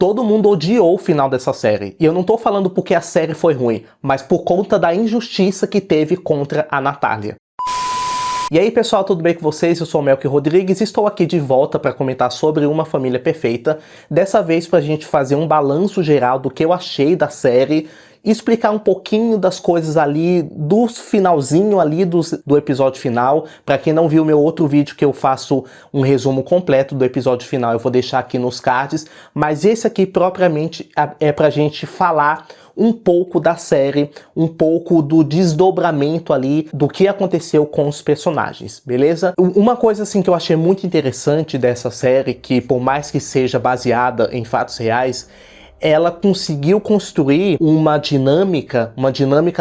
todo mundo odiou o final dessa série. E eu não tô falando porque a série foi ruim, mas por conta da injustiça que teve contra a Natália. E aí pessoal, tudo bem com vocês? Eu sou o Melky Rodrigues e estou aqui de volta para comentar sobre Uma Família Perfeita. Dessa vez para a gente fazer um balanço geral do que eu achei da série, explicar um pouquinho das coisas ali, do finalzinho ali do episódio final. Para quem não viu meu outro vídeo que eu faço um resumo completo do episódio final, eu vou deixar aqui nos cards. Mas esse aqui propriamente é pra gente falar um pouco da série, um pouco do desdobramento ali, do que aconteceu com os personagens, beleza? Uma coisa assim que eu achei muito interessante dessa série, que por mais que seja baseada em fatos reais, ela conseguiu construir uma dinâmica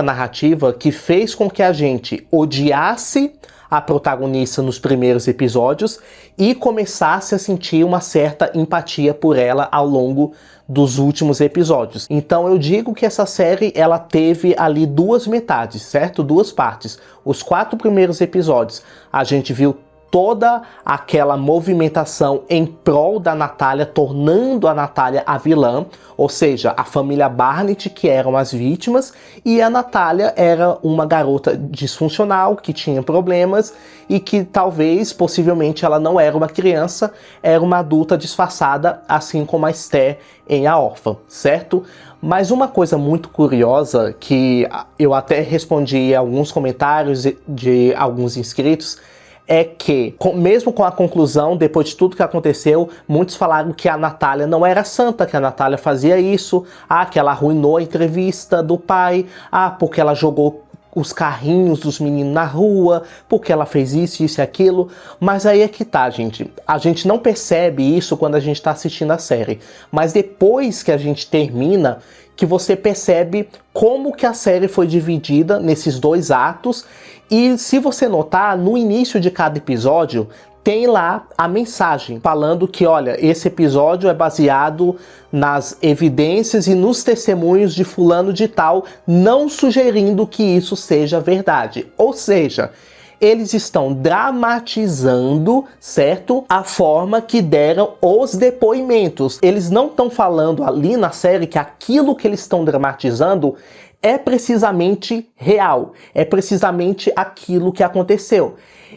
narrativa que fez com que a gente odiasse a protagonista nos primeiros episódios e começasse a sentir uma certa empatia por ela ao longo dos últimos episódios. Então eu digo que essa série ela teve ali duas metades, certo? Duas partes. Os 4 primeiros episódios a gente viu toda aquela movimentação em prol da Natália, tornando a Natália a vilã, ou seja, a família Barnett que eram as vítimas, e a Natália era uma garota disfuncional, que tinha problemas, e que talvez, possivelmente, ela não era uma criança, era uma adulta disfarçada, assim como a Esther em A Órfã, certo? Mas uma coisa muito curiosa, que eu até respondi a alguns comentários de alguns inscritos, é que, mesmo com a conclusão, depois de tudo que aconteceu, muitos falaram que a Natália não era santa, que a Natália fazia isso, que ela arruinou a entrevista do pai, porque ela jogou os carrinhos dos meninos na rua, porque ela fez isso e aquilo. Mas aí é que tá, gente. A gente não percebe isso quando a gente tá assistindo a série. Mas depois que a gente termina, que você percebe como que a série foi dividida nesses 2 atos. E se você notar, no início de cada episódio, tem lá a mensagem falando que, olha, esse episódio é baseado nas evidências e nos testemunhos de fulano de tal, não sugerindo que isso seja verdade. Ou seja, eles estão dramatizando, certo? A forma que deram os depoimentos. Eles não estão falando ali na série que aquilo que eles estão dramatizando é precisamente real, é precisamente aquilo que aconteceu.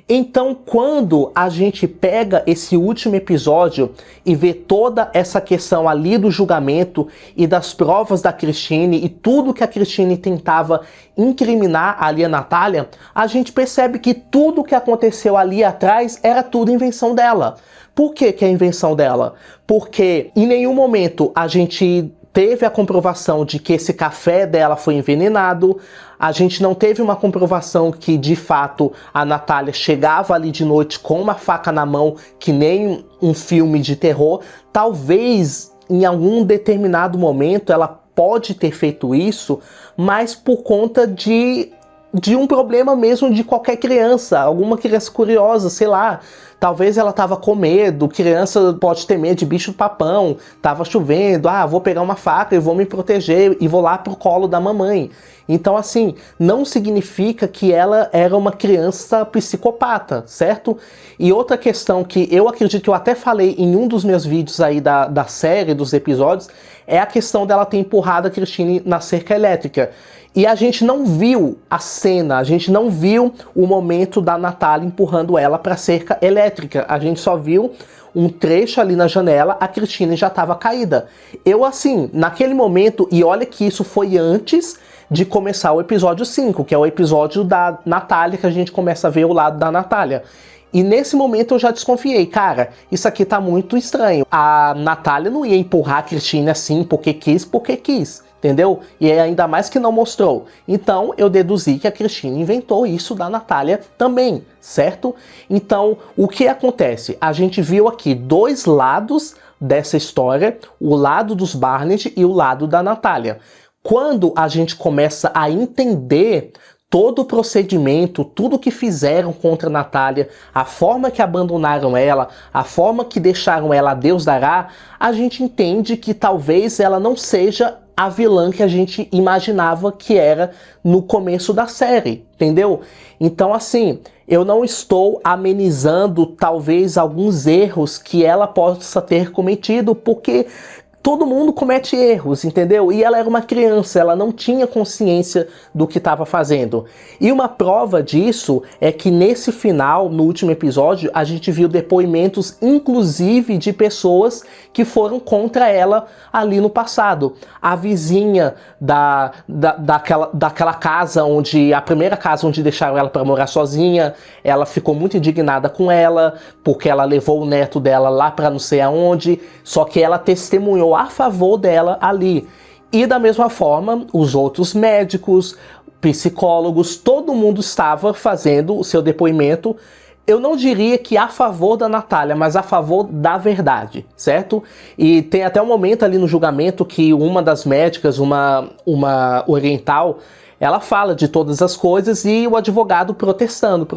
Então, quando a gente pega esse último episódio e vê toda essa questão ali do julgamento e das provas da Christine e tudo que a Christine tentava incriminar ali a Natália, a gente percebe que tudo que aconteceu ali atrás era tudo invenção dela. Por que é invenção dela? Porque em nenhum momento a gente teve a comprovação de que esse café dela foi envenenado, a gente não teve uma comprovação que, de fato, a Natália chegava ali de noite com uma faca na mão, que nem um filme de terror. Talvez, em algum determinado momento, ela pode ter feito isso, mas por conta de um problema mesmo de qualquer criança, alguma criança curiosa, sei lá. Talvez ela tava com medo, criança pode ter medo de bicho papão, tava chovendo, vou pegar uma faca e vou me proteger e vou lá pro colo da mamãe. Então assim, não significa que ela era uma criança psicopata, certo? E outra questão que eu acredito que eu até falei em um dos meus vídeos aí da série, dos episódios, é a questão dela ter empurrado a Christine na cerca elétrica. E a gente não viu a cena, a gente não viu o momento da Natália empurrando ela para a cerca elétrica. A gente só viu um trecho ali na janela, a Christine já estava caída. Eu assim, naquele momento, e olha que isso foi antes de começar o episódio 5, que é o episódio da Natália, que a gente começa a ver o lado da Natália. E nesse momento eu já desconfiei, cara, isso aqui tá muito estranho. A Natália não ia empurrar a Christine assim porque quis. Entendeu? E ainda mais que não mostrou. Então eu deduzi que a Christine inventou isso da Natália também, certo? Então o que acontece? A gente viu aqui 2 lados dessa história, o lado dos Barnett e o lado da Natália. Quando a gente começa a entender todo o procedimento, tudo que fizeram contra a Natália, a forma que abandonaram ela, a forma que deixaram ela a Deus dará, a gente entende que talvez ela não seja a vilã que a gente imaginava que era no começo da série, entendeu? Então assim, eu não estou amenizando talvez alguns erros que ela possa ter cometido, porque todo mundo comete erros, entendeu? E ela era uma criança, ela não tinha consciência do que estava fazendo. E uma prova disso é que nesse final, no último episódio, a gente viu depoimentos, inclusive de pessoas que foram contra ela ali no passado. A vizinha daquela casa onde, a primeira casa onde deixaram ela para morar sozinha, ela ficou muito indignada com ela, porque ela levou o neto dela lá para não sei aonde, só que ela testemunhou a favor dela ali. E da mesma forma, os outros médicos, psicólogos, todo mundo estava fazendo o seu depoimento, eu não diria que a favor da Natália, mas a favor da verdade, certo? E tem até um momento ali no julgamento que uma das médicas, uma oriental, ela fala de todas as coisas e o advogado protestando,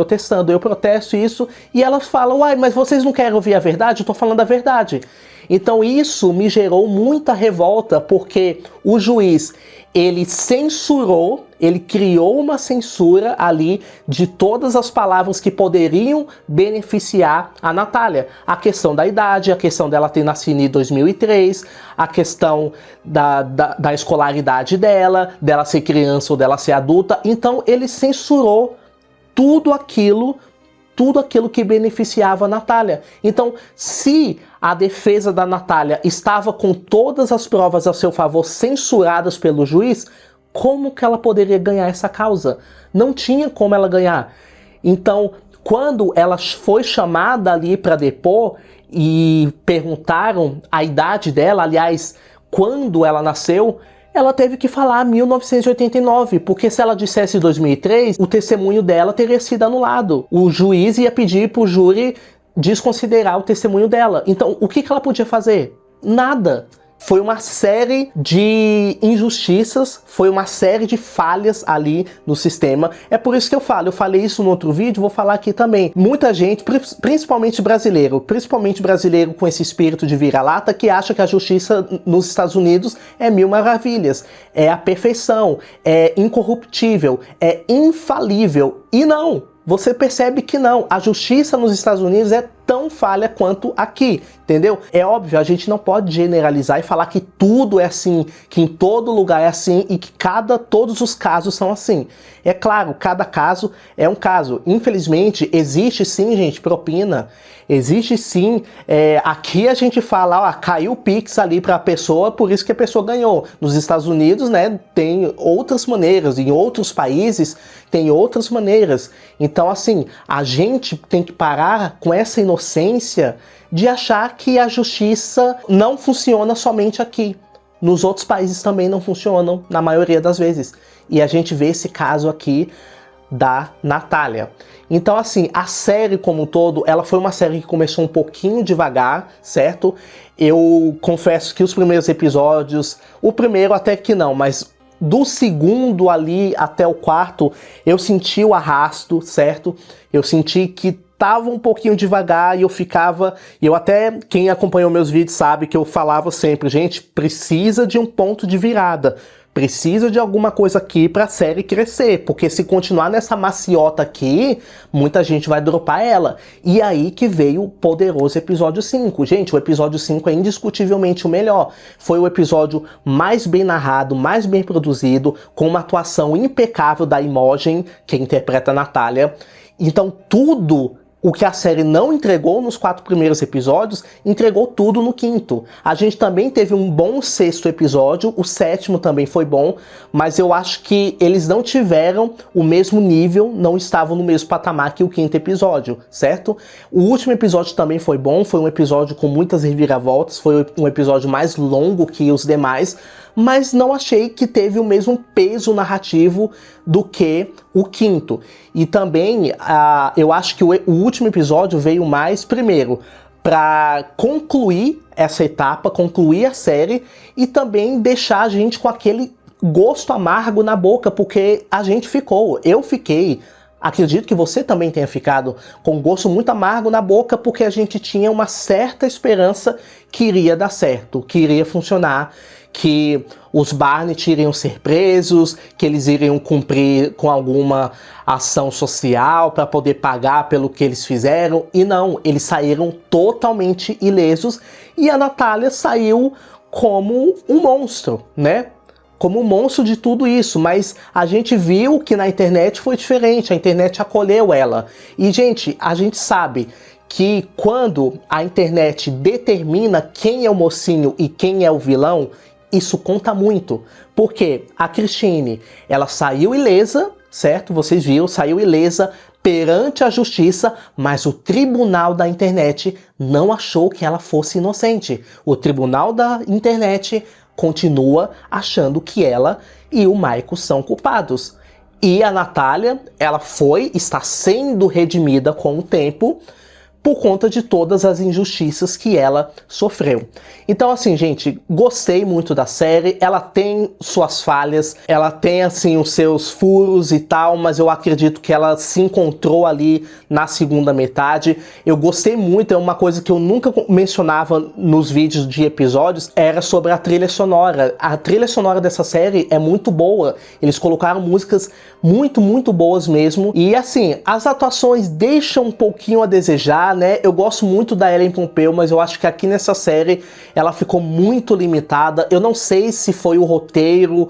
eu protesto isso, e ela fala, uai, mas vocês não querem ouvir a verdade? Eu tô falando a verdade. Então isso me gerou muita revolta, porque o juiz, ele censurou, ele criou uma censura ali de todas as palavras que poderiam beneficiar a Natália. A questão da idade, a questão dela ter nascido em 2003, a questão da escolaridade dela ser criança ou dela ser adulta. Então ele censurou tudo aquilo que beneficiava a Natália. Então, se a defesa da Natália estava com todas as provas a seu favor censuradas pelo juiz, como que ela poderia ganhar essa causa? Não tinha como ela ganhar. Então, quando ela foi chamada ali para depor e perguntaram a idade dela, aliás, quando ela nasceu, ela teve que falar 1989, porque se ela dissesse 2003, o testemunho dela teria sido anulado. O juiz ia pedir para o júri desconsiderar o testemunho dela. Então, o que ela podia fazer? Nada. Foi uma série de injustiças, foi uma série de falhas ali no sistema. É por isso que eu falei isso no outro vídeo, vou falar aqui também. Muita gente, principalmente brasileiro com esse espírito de vira-lata, que acha que a justiça nos Estados Unidos é mil maravilhas, é a perfeição, é incorruptível, é infalível. E não! Você percebe que não, a justiça nos Estados Unidos é tão falha quanto aqui, entendeu? É óbvio, a gente não pode generalizar e falar que tudo é assim, que em todo lugar é assim e que todos os casos são assim. É claro, cada caso é um caso. Infelizmente, existe sim, gente, propina. Existe sim, aqui a gente fala, ó, caiu o Pix ali para a pessoa, por isso que a pessoa ganhou. Nos Estados Unidos, né, tem outras maneiras, em outros países tem outras maneiras. Então, assim, a gente tem que parar com essa inocência de achar que a justiça não funciona somente aqui. Nos outros países também não funcionam, na maioria das vezes. E a gente vê esse caso aqui da Natália. Então, assim, a série como um todo, ela foi uma série que começou um pouquinho devagar, certo? Eu confesso que os primeiros episódios, o primeiro até que não, mas do segundo ali até o quarto, eu senti o arrasto, certo? Eu senti que tava um pouquinho devagar e eu até, quem acompanhou meus vídeos sabe que eu falava sempre, gente, precisa de um ponto de virada. Precisa de alguma coisa aqui pra série crescer, porque se continuar nessa maciota aqui, muita gente vai dropar ela. E aí que veio o poderoso episódio 5. Gente, o episódio 5 é indiscutivelmente o melhor. Foi o episódio mais bem narrado, mais bem produzido, com uma atuação impecável da Imogen, que interpreta a Natália. Então tudo o que a série não entregou nos 4 primeiros episódios, entregou tudo no 5º. A gente também teve um bom 6º episódio, o 7º também foi bom, mas eu acho que eles não tiveram o mesmo nível, não estavam no mesmo patamar que o 5º episódio, certo? O último episódio também foi bom, foi um episódio com muitas reviravoltas, foi um episódio mais longo que os demais, mas não achei que teve o mesmo peso narrativo do que o 5º. E também, eu acho que o último episódio veio mais, primeiro, para concluir essa etapa, concluir a série, e também deixar a gente com aquele gosto amargo na boca, porque a gente eu fiquei, acredito que você também tenha ficado com um gosto muito amargo na boca, porque a gente tinha uma certa esperança que iria dar certo, que iria funcionar, que os Barnett iriam ser presos, que eles iriam cumprir com alguma ação social para poder pagar pelo que eles fizeram, e não, eles saíram totalmente ilesos, e a Natália saiu como um monstro, né? Como um monstro de tudo isso, mas a gente viu que na internet foi diferente, a internet acolheu ela. E, gente, a gente sabe que quando a internet determina quem é o mocinho e quem é o vilão, isso conta muito. Porque a Christine, ela saiu ilesa, certo? Vocês viram, saiu ilesa perante a justiça, mas o tribunal da internet não achou que ela fosse inocente. O tribunal da internet continua achando que ela e o Michael são culpados. E a Natália, ela está sendo redimida com o tempo, por conta de todas as injustiças que ela sofreu. Então, assim, gente, gostei muito da série. Ela tem suas falhas, ela tem, assim, os seus furos e tal, mas eu acredito que ela se encontrou ali na segunda metade. Eu gostei muito, é uma coisa que eu nunca mencionava nos vídeos de episódios, era sobre a trilha sonora. A trilha sonora dessa série é muito boa. Eles colocaram músicas muito, muito boas mesmo. E, assim, as atuações deixam um pouquinho a desejar, né? Eu gosto muito da Ellen Pompeo, mas eu acho que aqui nessa série ela ficou muito limitada. Eu não sei se foi o roteiro,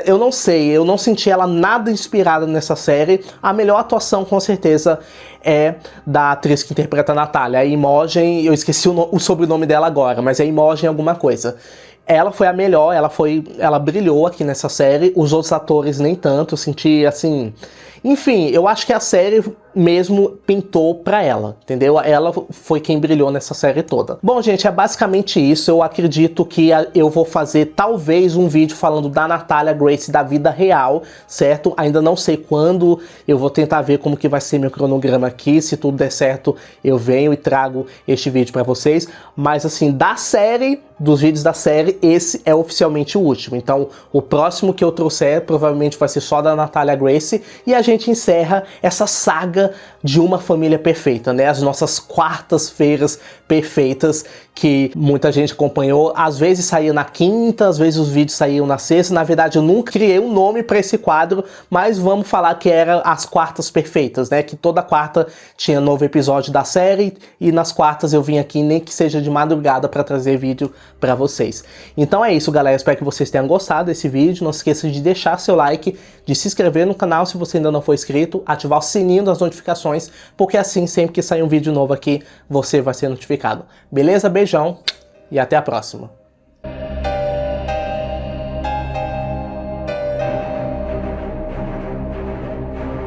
eu não sei, eu não senti ela nada inspirada nessa série. A melhor atuação, com certeza, é da atriz que interpreta a Natália, a Imogen. Eu esqueci o sobrenome dela agora, mas é Imogen alguma coisa. Ela foi a melhor, ela brilhou aqui nessa série. Os outros atores nem tanto, eu senti assim... Enfim, eu acho que a série mesmo pintou pra ela, entendeu? Ela foi quem brilhou nessa série toda. Bom, gente, é basicamente isso. Eu acredito que eu vou fazer talvez um vídeo falando da Natália Grace da vida real, certo? Ainda não sei quando, eu vou tentar ver como que vai ser meu cronograma aqui. Se tudo der certo, eu venho e trago este vídeo pra vocês. Mas assim, da série, dos vídeos da série, esse é oficialmente o último. Então, o próximo que eu trouxer provavelmente vai ser só da Natália Grace e a gente encerra essa saga de uma família perfeita, né? As nossas quartas-feiras perfeitas que muita gente acompanhou. Às vezes saía na quinta, às vezes os vídeos saíam na sexta. Na verdade, eu nunca criei um nome para esse quadro, mas vamos falar que era as quartas perfeitas, né? Que toda quarta tinha novo episódio da série e nas quartas eu vim aqui, nem que seja de madrugada, para trazer vídeo para vocês. Então é isso, galera. Espero que vocês tenham gostado desse vídeo. Não se esqueça de deixar seu like, de se inscrever no canal se você ainda não for inscrito, ativar o sininho das notificações, porque assim, sempre que sair um vídeo novo aqui, você vai ser notificado. Beleza? Beijão e até a próxima.